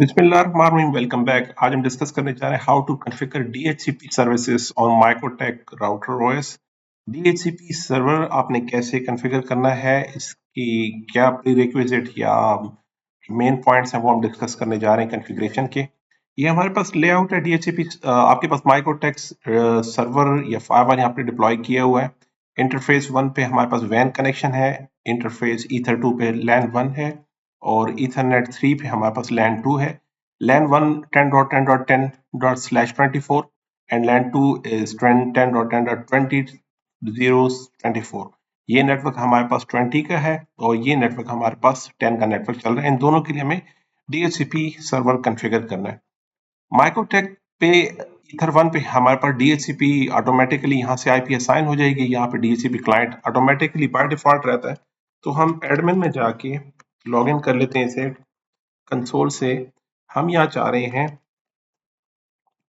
बिस्मिल्लाहिर्रहमानिर्रहीम welcome back. आज हम डिस्कस करने जा रहे हैं how to configure DHCP services on MikroTik router OS. DHCP server आपने कैसे कॉन्फ़िगर करना है, इसकी क्या प्रीरिक्विजिट या मेन पॉइंट्स हैं वो हम डिस्कस करने जा रहे हैं कॉन्फ़िगरेशन के। ये हमारे पास लेआउट है डीएचसीपी। आपके पास माइक्रोटेक सर्वर या फायरवॉल यहाँ पे डिप्लॉय किया हुआ है। इंटरफेस 1 पे हमारे पास वैन कनेक्शन है, इंटरफेस ईथर 2 पे लैन 1 है और ईथरनेट 3 पे हमारे पास लैन 2 है। LAN 1 10.10.10/24 and LAN 2 is 10.10.20/24। ये नेटवर्क हमारे पास 20 का है और ये नेटवर्क हमारे पास 10 का नेटवर्क चल रहा है। इन दोनों के लिए हमें DHCP सर्वर कॉन्फ़िगर करना है। माइक्रोटेक पे ईथर 1 पे हमारे पास DHCP ऑटोमेटिकली यहाँ से IP असाइन हो जाएगी। यहाँ पे DHCP client automatically by default रहता है। तो हम एडमिन में जाके लॉग इन कर लेते हैं इसे कंसोल से। हम यहाँ चाह रहे हैं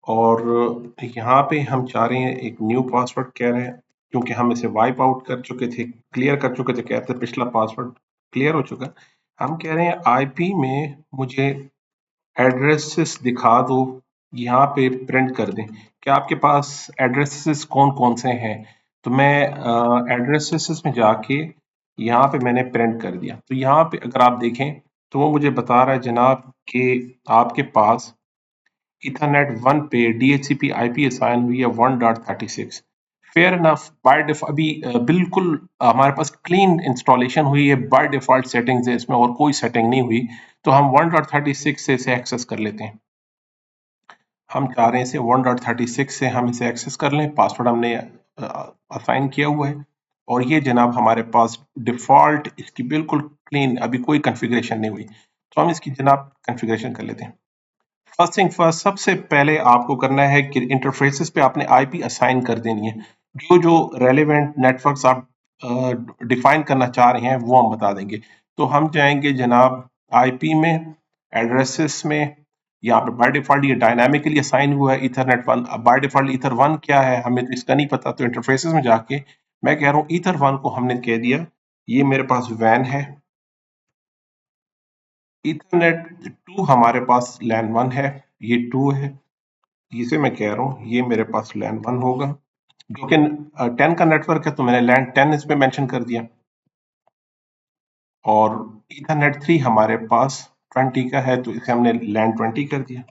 और यहाँ पे हम चाह रहे हैं एक न्यू पासवर्ड कह रहे हैं, क्योंकि हम इसे वाइप आउट कर चुके थे, क्लियर कर चुके थे, कहते पिछला पासवर्ड क्लियर हो चुका। हम कह रहे हैं आईपी में मुझे एड्रेसेस दिखा दो, यहाँ पे प्रिंट कर दें। क्या आपके पास एड्रेसेस कौन कौन से हैं? तो मैं एड्रेसेस में जाके यहाँ पे मैंने प्रिंट कर दिया। तो यहाँ पे अगर आप देखें तो वो मुझे बता रहा है जनाब कि आपके पास ईथरनेट 1 पे DHCP IP असाइन हुई है 1.36। फेयर इनफ बाय अभी बिल्कुल हमारे पास क्लीन इंस्टॉलेशन हुई है, बाय डिफॉल्ट सेटिंग्स है इसमें और कोई सेटिंग नहीं हुई। तो हम 1.36 से इसे एक्सेस कर लेते हैं। हम चाह रहे हैं इसे 1.36 से हम इसे एक्सेस कर लें। पासवर्ड हमने असाइन किया हुआ है और ये जनाब हमारे पास डिफॉल्ट इसकी बिल्कुल क्लीन, अभी कोई कॉन्फ़िगरेशन नहीं हुई। तो हम इसकी जनाब कॉन्फ़िगरेशन कर लेते हैं। फर्स्ट थिंग फर्स्ट, सबसे पहले आपको करना है कि इंटरफेसेस पे आपने आईपी असाइन कर देनी है। जो जो रेलेवेंट नेटवर्क्स आप डिफाइन करना चाह रहे हैं वो हम बता देंगे। तो हम जाएंगे जनाब आईपी में, एड्रेसेस में। यहाँ पे बाय डिफॉल्ट ये डायनामिकली असाइन हुआ है ईथरनेट 1। अब बाय डिफॉल्ट ईथर 1 क्या है हमें तो इसका नहीं पता, तो इंटरफेसेस में जाके मैं कह रहा हूँ ईथर 1 को हमने कह दिया ये मेरे पास वैन है। ईथरनेट 2 हमारे पास लैन 1 है, ये 2 है। इसे मैं कह रहा हूँ ये मेरे पास लैन 1 होगा, जो कि 10 का नेटवर्क है तो मैंने लैन 10 इसमें मेंशन कर दिया। और ईथरनेट 3 हमारे पास 20 का है तो इसे हमने लैन 20 कर दिया।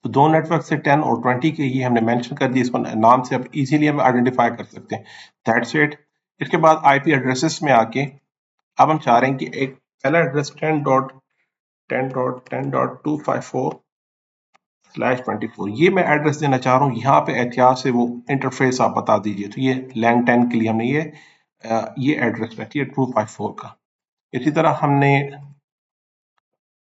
तो दो नेटवर्क से 10 और 20 के ये हमने मेंशन कर दिया, इसको नाम से अब इजीली हम आइडेंटिफाई कर सकते हैं। That's it. इसके बाद आईपी एड्रेसेस में आके अब हम चाह रहे हैं कि एक पहला एड्रेस 10.10.254/24 ये मैं एड्रेस देना चाह रहा हूँ। यहाँ पे एहतियात से वो इंटरफेस आप बता दीजिए। तो ये लैन 10 के लिए हमने ये एड्रेस रखी है 254 का। इसी तरह हमने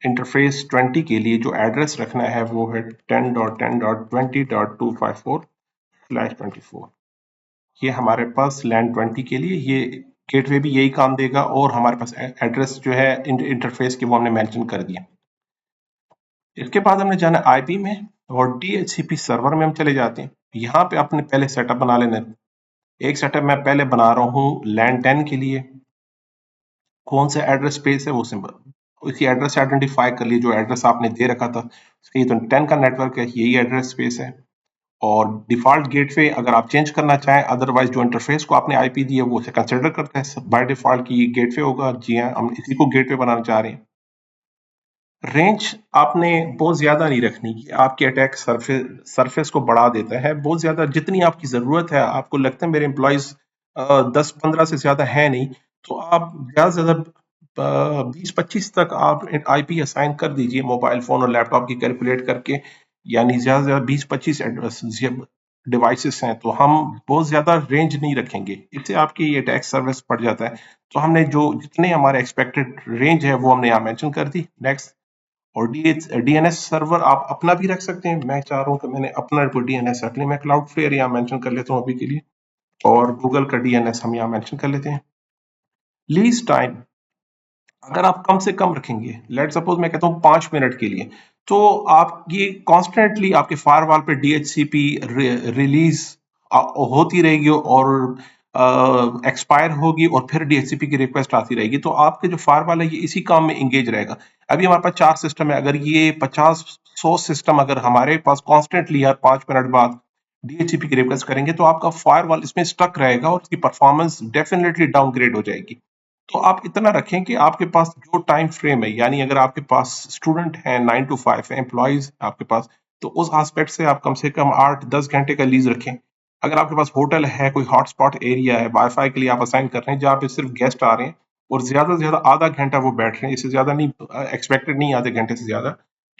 इंटरफेस 20 के लिए जो एड्रेस रखना है वो है 10.10.20.254/24। ये हमारे पास लैन 20 के लिए ये गेटवे भी यही काम देगा और हमारे पास एड्रेस जो है इंटरफेस के वो हमने मेंशन कर दिया। इसके बाद हमने जाना आईपी में और डीएचसीपी सर्वर में हम चले जाते हैं। यहाँ पे आपने पहले सेटअप बना लेना है। एक सेटअप मैं पहले बना रहा हूँ लैन 10 के लिए। कौन सा एड्रेस स्पेस है वो सिंपल इसी एड्रेस से आइडेंटिफाई कर लिए, जो एड्रेस आपने दे रखा था। ये तो 10 का नेटवर्क है, यही एड्रेस स्पेस है। और डिफॉल्ट गेटवे अगर आप चेंज करना चाहें, अदरवाइज जो इंटरफेस को आपने आईपी दी है वो उसे कंसिडर करता है बाय डिफॉल्ट की ये गेटवे होगा। जी हाँ, हम इसी को गेटवे बनाना चाह रहे हैं। रेंज आपने बहुत ज्यादा नहीं रखनी कि आपके अटैक सरफेस को बढ़ा देता है बहुत ज्यादा। जितनी आपकी जरूरत है, आपको लगता है मेरे एम्प्लॉयज 10-15 से ज्यादा है नहीं, तो आप ज्यादा से ज्यादा 20-25 तक आप आईपी असाइन कर दीजिए मोबाइल फोन और लैपटॉप की कैलकुलेट करके। यानी ज्यादा से ज्यादा 20-25 डिवाइसेस हैं, तो हम बहुत ज्यादा रेंज नहीं रखेंगे, इससे आपकी अटैक सर्विस बढ़ जाता है। तो हमने जो जितने हमारे एक्सपेक्टेड रेंज है वो हमने यहाँ मेंशन कर दी। नेक्स्ट। और डीएनएस सर्वर आप अपना भी रख सकते हैं। मैं चाह रहा हूँ कि मैंने अपना कोई डीएनएस रख लिया। मैं क्लाउडफ्लेयर यहाँ मेंशन कर लेता हूँ अभी के लिए, और गूगल का डीएनएस हम यहाँ मेंशन कर लेते हैं। लीज टाइम अगर आप कम से कम रखेंगे, लेट सपोज मैं कहता हूँ 5 मिनट के लिए, तो आप ये कॉन्स्टेंटली आपके फायरवॉल पे डीएचसीपी रिलीज होती रहेगी और एक्सपायर होगी और फिर डीएचसीपी की रिक्वेस्ट आती रहेगी, तो आपके जो फायरवॉल है ये इसी काम में इंगेज रहेगा। अभी हमारे पास 4 सिस्टम है, अगर ये 50-100 सिस्टम अगर हमारे पास कॉन्स्टेंटली हर 5 मिनट बाद डीएचसीपी की रिक्वेस्ट करेंगे, तो आपका फायरवॉल इसमें स्टक रहेगा और उसकी परफॉर्मेंस डेफिनेटली डाउनग्रेड हो जाएगी। तो आप इतना रखें कि आपके पास जो टाइम फ्रेम है, यानी अगर आपके पास स्टूडेंट हैं 9 to 5 है, एम्प्लॉयज आपके पास, तो उस एस्पेक्ट से कम 8-10 घंटे का लीज रखें। अगर आपके पास होटल है, कोई हॉटस्पॉट एरिया है, वाईफाई के लिए आप असाइन कर रहे हैं जहाँ पे सिर्फ गेस्ट आ रहे हैं और ज्यादा से ज्यादा आधा घंटा वो बैठ रहे हैं, इससे ज्यादा नहीं एक्सपेक्टेड, नहीं आधे घंटे से ज्यादा,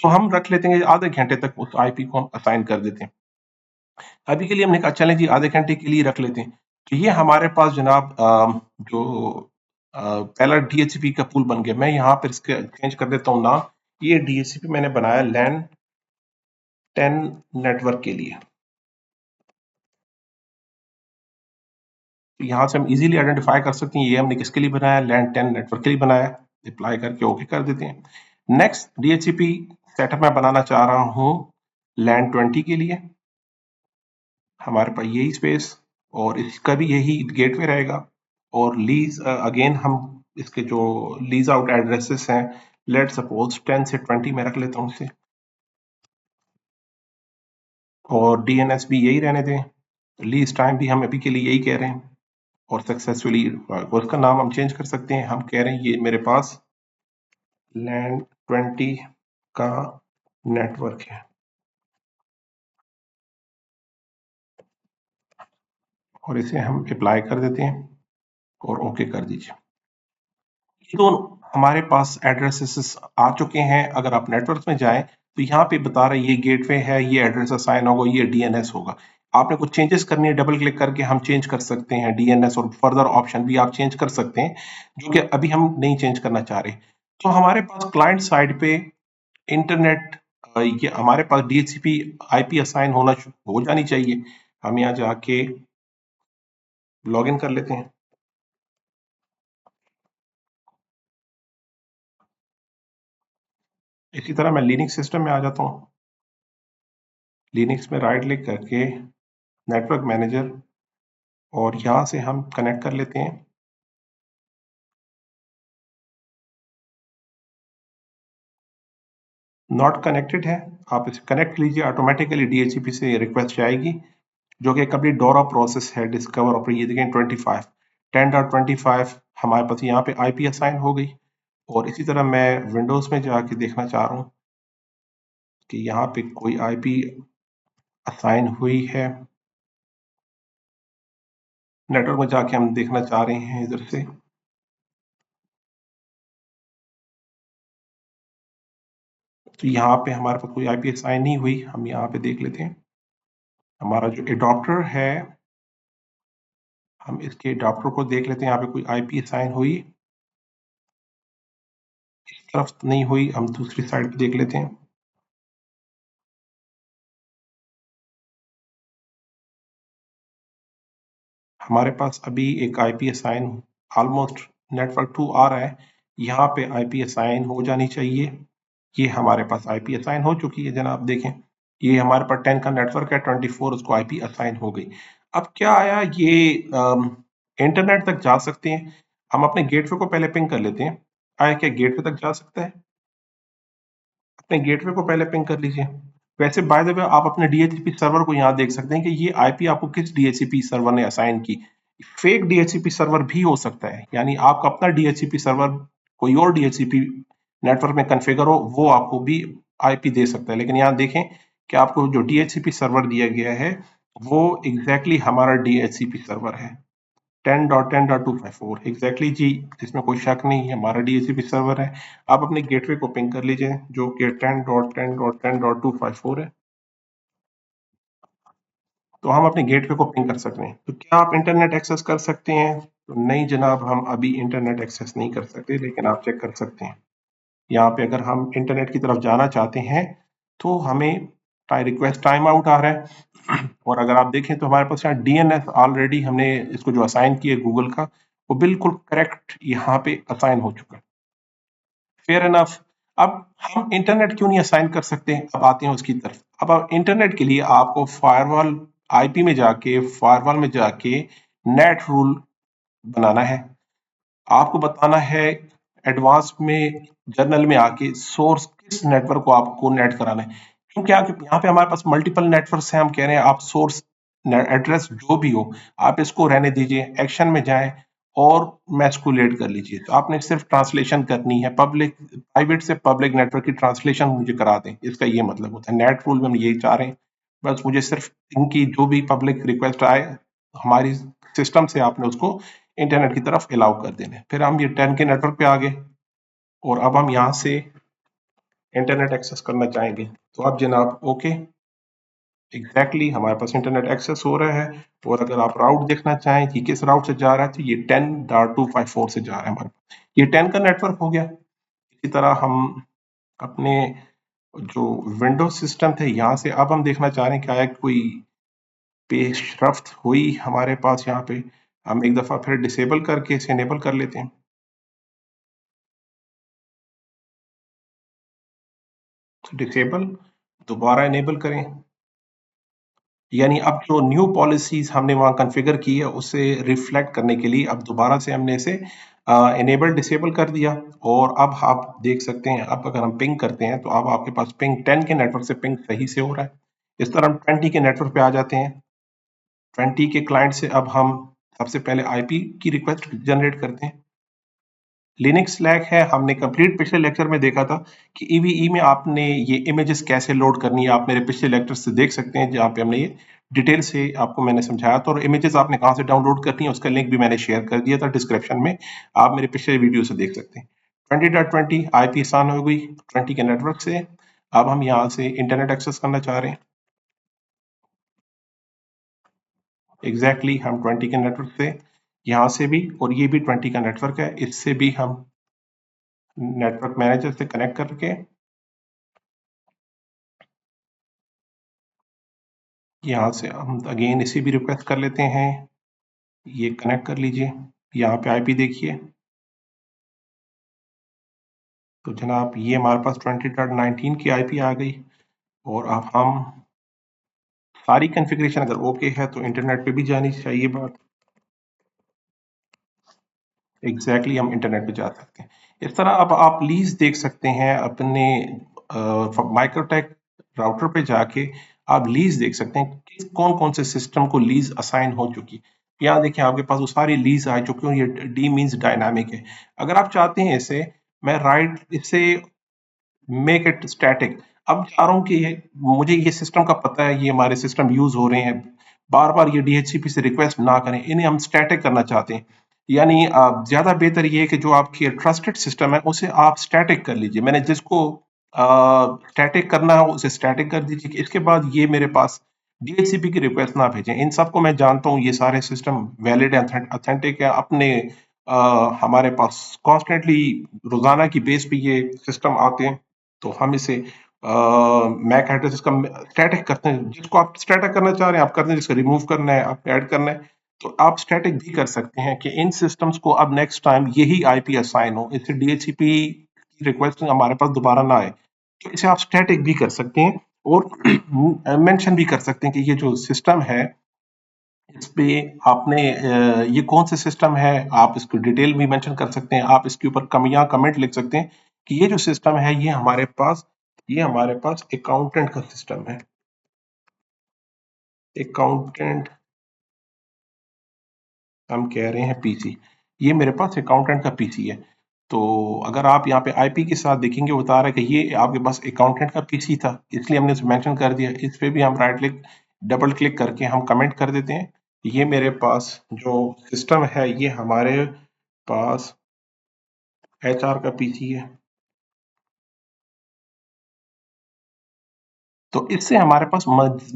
तो हम रख लेते हैं आधे घंटे तक उस आईपी को हम असाइन कर देते हैं। अभी के लिए हमने कहा चलें जी आधे घंटे के लिए रख लेते हैं। तो ये हमारे पास जनाब जो पहला डीएचसीपी का पूल बन गया। मैं यहाँ पर इसके चेंज कर देता हूँ नाम। ये डीएचसीपी मैंने बनाया लैन 10 नेटवर्क के लिए। तो यहाँ से हम इजीली आइडेंटिफाई कर सकते हैं ये हमने किसके लिए बनाया, लैन 10 नेटवर्क के लिए बनाया। अप्लाई करके ओके कर देते हैं। नेक्स्ट डीएचसीपी सेटअप मैं बनाना चाह रहा हूँ लैन 20 के लिए। हमारे पास यही स्पेस और इसका भी यही गेटवे रहेगा। और लीज अगेन हम इसके जो लीज आउट एड्रेसेस हैं, लेट सपोज 10 से 20 में रख लेता हूँ इसे, और डीएनएस भी यही रहने दें। लीज टाइम भी हम अभी के लिए यही कह रहे हैं और सक्सेसफुली उसका नाम हम चेंज कर सकते हैं। हम कह रहे हैं ये मेरे पास लैन 20 का नेटवर्क है और इसे हम अप्लाई कर देते हैं और ओके कर दीजिए। ये दोनों हमारे पास एड्रेसेस आ चुके हैं। अगर आप नेटवर्क में जाएं तो यहाँ पे बता रहा है ये गेटवे है, ये एड्रेस असाइन होगा, ये डीएनएस होगा। आपने कुछ चेंजेस करनी है, डबल क्लिक करके हम चेंज कर सकते हैं डीएनएस, और फर्दर ऑप्शन भी आप चेंज कर सकते हैं जो कि अभी हम नहीं चेंज करना चाह रहे। तो हमारे पास क्लाइंट साइड पे इंटरनेट, ये हमारे पास डीएचसीपी आईपी असाइन हो जानी चाहिए। हम यहाँ जाके लॉग इन कर लेते हैं। इसी तरह मैं लिनक्स सिस्टम में आ जाता हूँ। लिनक्स में राइट क्लिक करके नेटवर्क मैनेजर, और यहाँ से हम कनेक्ट कर लेते हैं। नॉट कनेक्टेड है, आप इसे कनेक्ट लीजिए, ऑटोमेटिकली डीएचसीपी से रिक्वेस्ट जाएगी जो कि कंप्लीट डोरा प्रोसेस है। डिस्कवर और ये देखें 25 10.25 हमारे पास यहाँ पे आईपी असाइन हो गई। और इसी तरह मैं विंडोज में जाके देखना चाह रहा हूँ कि यहाँ पे कोई आईपी असाइन हुई है। नेटवर्क में जाके हम देखना चाह रहे हैं इधर से, तो यहाँ पे हमारे पास कोई आईपी असाइन नहीं हुई। हम यहाँ पे देख लेते हैं हमारा जो एडॉप्टर है, हम इसके एडॉप्टर को देख लेते हैं यहाँ पे कोई आईपी असाइन हुई। इस तरफ नहीं हुई, हम दूसरी साइड पे देख लेते हैं। हमारे पास अभी एक आईपी असाइन ऑलमोस्ट नेटवर्क 2 आ रहा है, यहाँ पे आईपी असाइन हो जानी चाहिए। ये हमारे पास आईपी असाइन हो चुकी है जनाब, देखें ये हमारे पास 10 का नेटवर्क है, 24 उसको आईपी असाइन हो गई। अब क्या आया, ये इंटरनेट तक जा सकते हैं। हम अपने गेटवे को पहले पिंग कर लेते हैं। आया क्या गेटवे तक जा सकता है? अपने गेटवे को पहले पिंग कर लीजिए। वैसे बाय द वे आप अपने डीएचसीपी सर्वर को यहाँ देख सकते हैं कि ये आईपी आपको किस डीएचसीपी सर्वर ने असाइन की। फेक डीएचसीपी सर्वर भी हो सकता है, यानी आपका अपना डीएचसीपी सर्वर कोई और डीएचसीपी नेटवर्क में कॉन्फ़िगर हो, वो आपको भी आईपी दे सकता है। लेकिन यहाँ देखें कि आपको जो डीएचसीपी सर्वर दिया गया है वो एग्जैक्टली हमारा डीएचसीपी सर्वर है 10.10.254 एग्जैक्टली जी, इसमें कोई शक नहीं है, हमारा डीएचसीपी सर्वर है। आप अपने गेटवे को पिंग कर लीजिए जो कि 10.10.10.254 है। तो हम अपने गेटवे को पिंग कर सकते हैं। तो क्या आप इंटरनेट एक्सेस कर सकते हैं? तो नहीं जनाब, हम अभी इंटरनेट एक्सेस नहीं कर सकते, लेकिन आप चेक कर सकते हैं। यहाँ पे अगर हम इंटरनेट की तरफ जाना चाहते हैं तो हमें रिक्वेस्ट टाइम आउट आ रहा है। और अगर आप देखें तो हमारे पास यहाँ डीएनएस ऑलरेडी हमने इसको जो असाइन किया गूगल का, वो बिल्कुल करेक्ट यहाँ पे असाइन हो चुका है। Fair enough. अब हम इंटरनेट क्यों नहीं असाइन कर सकते हैं, अब आते हैं उसकी तरफ। अब इंटरनेट के लिए आपको फायरवॉल आईपी में जाके, फायरवॉल में जाके नेट रूल बनाना है, आपको बताना है एडवांस में जर्नल में आके सोर्स किस नेटवर्क को आपको नेट कराना है, क्योंकि यहाँ पे हमारे पास मल्टीपल नेटवर्क्स हैं, हम कह रहे हैं आप सोर्स एड्रेस जो भी हो आप इसको रहने दीजिए, एक्शन में जाएं और मैस्कुलेट कर लीजिए। तो आपने सिर्फ ट्रांसलेशन करनी है, पब्लिक प्राइवेट से पब्लिक नेटवर्क की ट्रांसलेशन मुझे करा दें, इसका ये मतलब होता है। नेट रूल में हम यही चाह रहे हैं, बस मुझे सिर्फ इनकी जो भी पब्लिक रिक्वेस्ट आए हमारी सिस्टम से आपने उसको इंटरनेट की तरफ अलाउ कर देने। फिर हम ये 10 के नेटवर्क पे आ गए और अब हम यहाँ से इंटरनेट एक्सेस करना चाहेंगे, तो अब जनाब ओके, एग्जैक्टली हमारे पास इंटरनेट एक्सेस हो रहा है। और अगर आप राउट देखना चाहें कि किस राउट से जा रहा है, तो ये 10.254 से जा रहा है हमारे पास, ये 10 का नेटवर्क हो गया। इसी तरह हम अपने जो विंडोज सिस्टम थे यहाँ से अब हम देखना चाह रहे हैं क्या है कोई पेशरफ्त हुई हमारे पास। यहाँ पे हम एक दफा फिर डिसेबल करके इसे इनेबल कर लेते हैं। डिसेबल दोबारा इनेबल करें, यानी अब जो न्यू पॉलिसीज हमने वहां कॉन्फ़िगर की है उसे रिफ्लेक्ट करने के लिए अब दोबारा से हमने इसे इनेबल डिसेबल कर दिया। और अब आप देख सकते हैं, अब अगर हम पिंग करते हैं तो अब आपके पास पिंग 10 के नेटवर्क से पिंग सही से हो रहा है। इस तरह हम 20 के नेटवर्क पे आ जाते हैं। 20 के क्लाइंट से अब हम सबसे पहले आईपी की रिक्वेस्ट जनरेट करते हैं। लिनक्स लैग है, हमने कंप्लीट पिछले लेक्चर में देखा था कि ईवीई में आपने ये इमेजेस कैसे लोड करनी है, आप मेरे पिछले लेक्चर से देख सकते हैं जहाँ पे हमने ये डिटेल से आपको मैंने समझाया था। और इमेजेस आपने कहाँ से डाउनलोड करनी है उसका लिंक भी मैंने शेयर कर दिया था डिस्क्रिप्शन में, आप मेरे पिछले वीडियो से देख सकते हैं। 20.20 आईपी आसान हो गई 20 के नेटवर्क से। अब हम यहाँ से इंटरनेट एक्सेस करना चाह रहे हैं, एग्जैक्टली हम 20 के नेटवर्क से यहाँ से भी, और ये भी 20 का नेटवर्क है, इससे भी हम नेटवर्क मैनेजर से कनेक्ट करके यहाँ से हम अगेन इसी भी रिक्वेस्ट कर लेते हैं, ये कनेक्ट कर लीजिए। यहाँ पे आईपी देखिए, तो जनाब ये हमारे पास 20.19 की आईपी आ गई। और अब हम सारी कॉन्फ़िगरेशन अगर ओके है तो इंटरनेट पे भी जानी चाहिए बात, एग्जैक्टली हम इंटरनेट पे जा सकते हैं। इस तरह अब आप लीज देख सकते हैं अपने माइक्रोटेक राउटर पे जाके, आप लीज देख सकते हैं कि कौन कौन से सिस्टम को लीज असाइन हो चुकी। यहाँ देखिए आपके पास वो सारी लीज आ चुकी हैं, ये डी मीन्स डायनामिक है। अगर आप चाहते हैं इसे, मैं राइट इसे मेक इट स्टैटिक, अब चाह रहा हूँ कि मुझे ये सिस्टम का पता है, ये हमारे सिस्टम यूज हो रहे हैं, बार बार ये डीएचसीपी से रिक्वेस्ट ना करें, इन्हें हम स्टैटिक करना चाहते हैं। यानी ज्यादा बेहतर ये है कि जो आपकी ट्रस्टेड सिस्टम है उसे आप स्टैटिक कर लीजिए। मैंने जिसको स्टैटिक करना है उसे स्टैटिक कर दीजिए कि इसके बाद ये मेरे पास डीएचसीपी की रिक्वेस्ट ना भेजें। इन सबको मैं जानता हूँ, ये सारे सिस्टम वैलिड अथेंटिक है अपने, हमारे पास कॉन्स्टेंटली रोजाना की बेस पे ये सिस्टम आते हैं। तो हम इसे मैक एड्रेस का स्टैटिक करते हैं, जिसको आप स्टैटिक करना चाह रहे हैं आप करते हैं, जिसको रिमूव करना है आप ऐड करना है, तो आप स्टैटिक भी कर सकते हैं कि इन सिस्टम्स को अब नेक्स्ट टाइम यही आईपी असाइन हो, इससे डीएचसीपी की रिक्वेस्ट हमारे पास दोबारा ना आए। तो इसे आप स्टैटिक भी कर सकते हैं और मेंशन भी कर सकते हैं कि ये जो सिस्टम है इस पे आपने ये कौन सा सिस्टम है, आप इसको डिटेल भी मेंशन कर सकते हैं, आप इसके ऊपर कमियां कमेंट लिख सकते हैं कि ये जो सिस्टम है ये हमारे पास अकाउंटेंट का सिस्टम है, अकाउंटेंट हम कह रहे हैं पीसी, ये मेरे पास अकाउंटेंट का पीसी है। तो अगर आप यहाँ पे आईपी के साथ देखेंगे बता रहा है कि ये आपके पास अकाउंटेंट का पीसी था, इसलिए हमने उसे मेंशन कर दिया। इस पे भी हम राइट क्लिक डबल क्लिक करके हम कमेंट कर देते हैं, ये मेरे पास जो सिस्टम है ये हमारे पास एचआर का पीसी है। तो इससे हमारे पास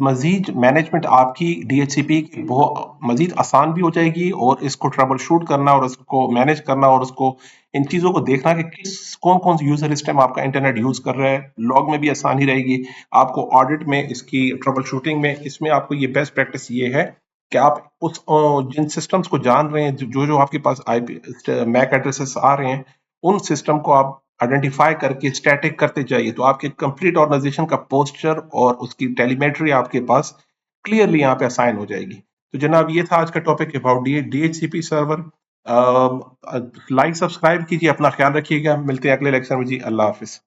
मजीद मैनेजमेंट आपकी डीएचसीपी की बहुत मजीद आसान भी हो जाएगी, और इसको ट्रबल शूट करना और इसको मैनेज करना और उसको इन चीज़ों को देखना कि किस कौन कौन सा यूजर इस टाइम आपका इंटरनेट यूज कर रहा है, लॉग में भी आसानी रहेगी आपको, ऑडिट में इसकी ट्रबल शूटिंग में, इसमें आपको ये बेस्ट प्रैक्टिस ये है कि आप उस जिन सिस्टम्स को जान रहे हैं, जो जो आपके पास आईपी मैक एड्रेसेस आ रहे हैं, उन सिस्टम को आप आइडेंटिफाई करके स्टैटिक करते जाइए, तो आपके कंप्लीट ऑर्गेनाइजेशन का पोस्चर और उसकी टेलीमेट्री आपके पास क्लियरली यहाँ पे असाइन हो जाएगी। तो जनाब ये था आज का topic about DHCP server. Like subscribe कीजिए, अपना ख्याल रखिएगा, मिलते हैं अगले लेक्चर में जी, अल्लाह हाफिज।